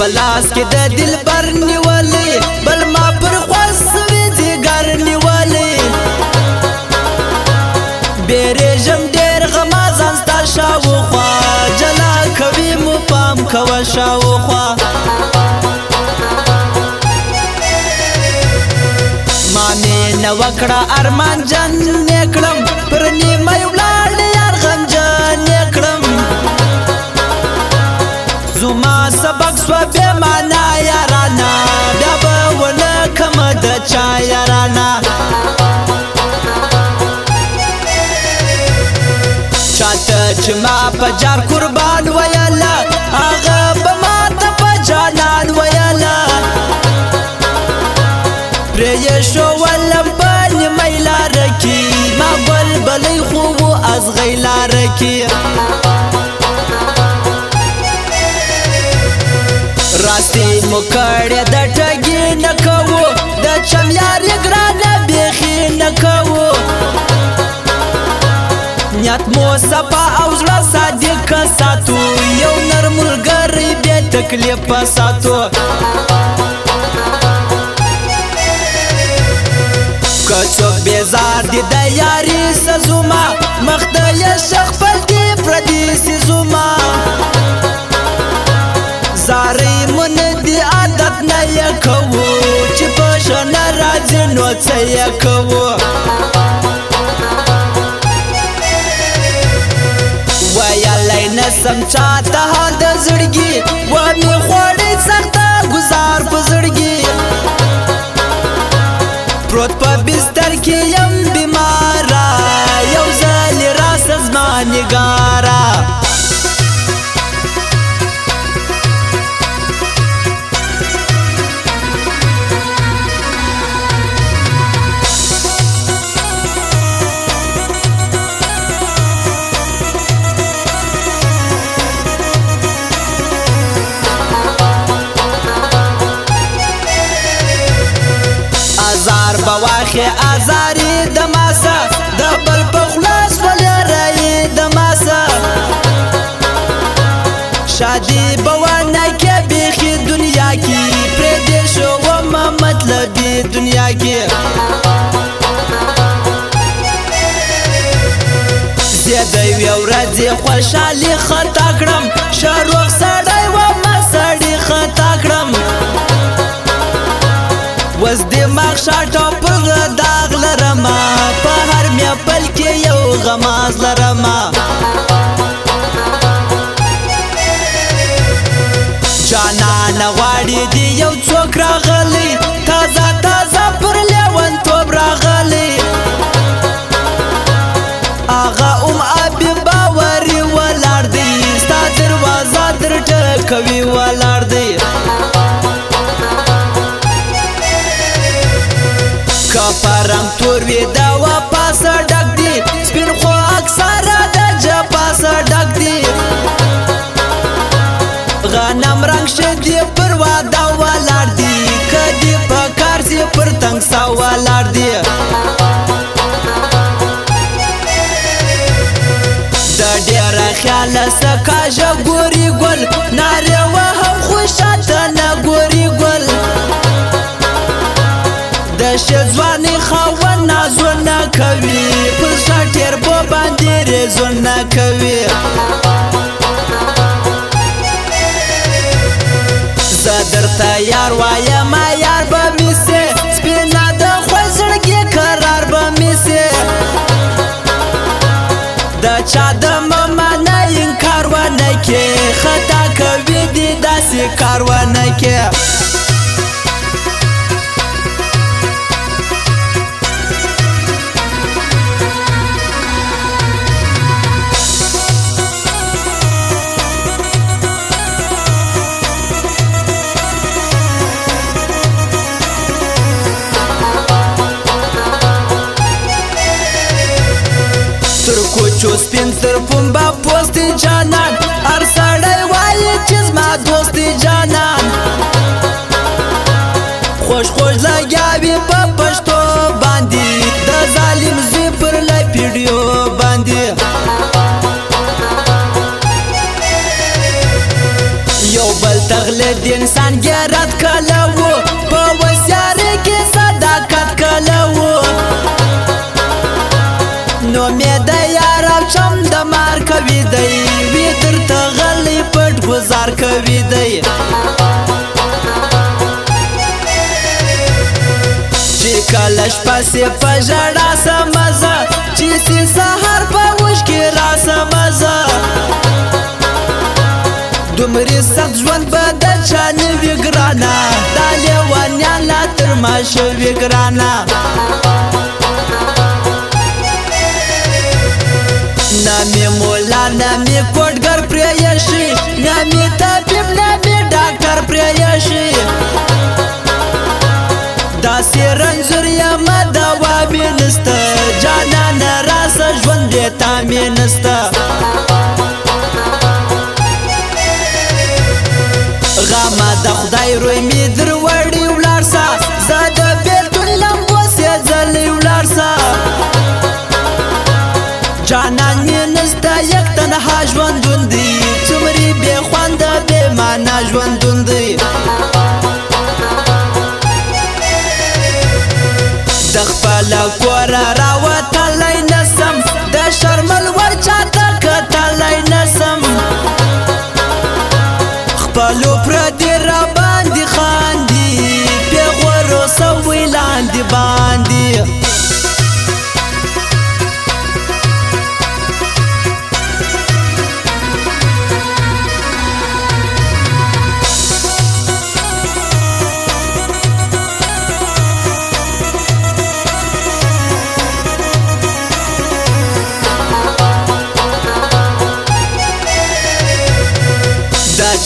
پلاس کې د دلبر نیولې بل ما پر خواست وی ځګر نیولې بیرېږم ډېر غمازان ستا شاوخوا جلا کوي مو پام کوه شاوخوا ما مینه وکړه ارمان جان یې کړم پر نیمه ولاړ یار غمجن یې کړم زما سبق سوه بې معنا یارانه بیا به ونه کمه د چا یارانه چاته چې ما په جار قربان ویله هغه به ماته په جانان ویله پرې یې ښولم په نیمۍ لاره کې ما بلبلی خو و ازغۍ لاره کې راستی مو کړې د ټګي نه کوو د چمیارې ګرانه بیخي نه کوو نیت مو صفا او زړه صادق ساتو یو نر ملګری بې تکلیفه ساتو که څوک بیزار دي د یاري سزوما مخ ته یې ښه خپل دي پردي سیزوما زارۍ مو نه دي عادت نه یې کوو چې په ښه نه راځي نو څه یې کوو ویلی نسم چاته حال د زړګي ومې خوړې سخته ګزار په زړګي پروت په بستر کې یم بیماره یو ځلې راسه زما نګاره بواخی ازاری د ماسه د بل په خلاص ولرای د ماسه شادي بوانه کې بیخي دنیا کې پرې دې شو و ما مطلبي دنیا کې زیاده یو ورځې خوشحالي خطا کړم شاروخ سړی و ما سړی خطا کړم وز دماغ شاټو پر داغ لرما په هر میپل کې یو غماز لرما جانانه غواړي دی یو څوک راغلی تازه تازه پر لیونتوب راغلی هغه ابي باوري ولاړ دی ستا دروازه در ټکوي ولاړ دی کپرم تور وی دا واپس ډک دی سپین خو اکثر د جپاس ډک دی غنم رنگ شدی پر وادا ولاړ دی کدی په کار سي پر تنگ سا ولاړ دی د ډیر خیال سکا ژغوري ګل ناره وهم خوشاته نه ګوري ګل د شځواني خاون نازونه کوي پر شاټر بو باندې رزونه کوي زدر تیار وایم یار به میسه سپینا د خوځړګي قرار به میسه د چا د ممانه انکار ونه کې خطا کوي دي داسې کار ونه کې کوچو سپین تر پومبا پوست جانان هر سړی وایي چې زما دوست جانان خوش خوش لګیاوي په پښتو باندې د ظالم زوی پر لپیډیو باندې یو بل تغلې د انسان نو می د یارم چم د مار کوي دی وی درته غلی پټ گزار کوي دی چې کله شپه سي په ژړا سمزه چې سي سهار په وش کې را سمزه دومره سخت ژوند به د چا نه وي ګرانه دا لیونیان لا تر ما شوي ګرانه نامی مولا نامی کوټګر پریشي نامی طبیب نامی ډاکټر پریشي داسې رنځور یم دوا مې نسته جانانه راسه ژوند بې تا مې نسته غمه د خدای روی مې در وړي ولاړ سه زه د بېلتون لمبو سېځلې ولاړ سه جانان مې نسته یک تنها ژوندون دی څومرې بې خونده بې معنا ژوندون دی د خپل کوره راوتلی نسم د شرمل ور چاته کتلی نسم خپلو پردي را باندې خاندي پیغورو سوي لاندې باندې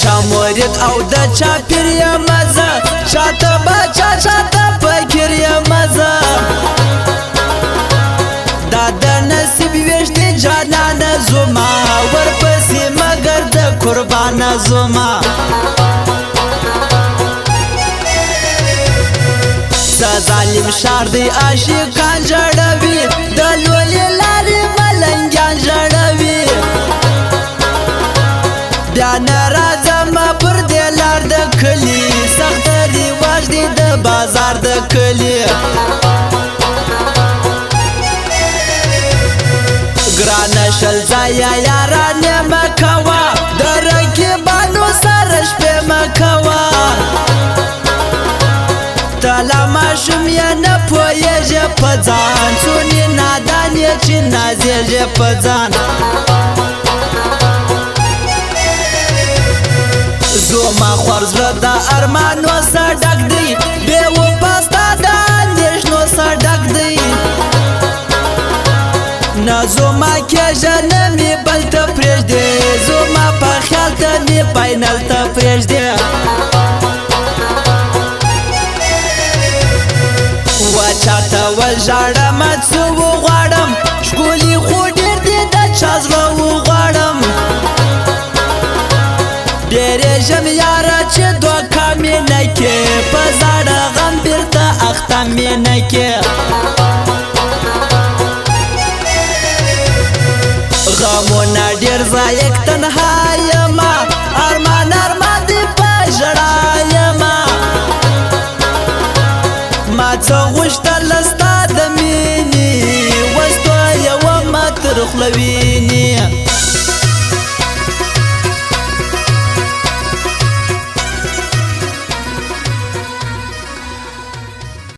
چا مرید او د چا پیر یمزه چاته بچا چاته فکر یمزه دا د نصیب ویشتې جانانه زما ورپسې مگر د قربانه زما ظالم شار دی عاشقان جړوي د لولې لارې ملنګان جړوي بیا نه راځم پر دې لار د کلي سخت رواج دی د بازار د کلي ګرانه شل ځایه یارانې مه کوه د رقیبانو سره شپې مه کوه ته لا ماشوم یې نه پوهېږې په ځان څونې نادان یې چې نازېږې په ځان زما خور زړه د ارمانو سره ډک دی بې وفا ستا د اندېښنو سره ډک دی نه زما کېږه نه مې بل ته پرېږدې زما په خیال ته مې فاینل ته پرېږدې و چاته وژاړم څه وغواړم ښکلي خو ډېر دی د چا زړه وغواړم ډېرېږم یاره چې دوکه مې نه کې په زاړه غم بېرته اخته مې نه کې غمونه ډېر زه یک تنها یم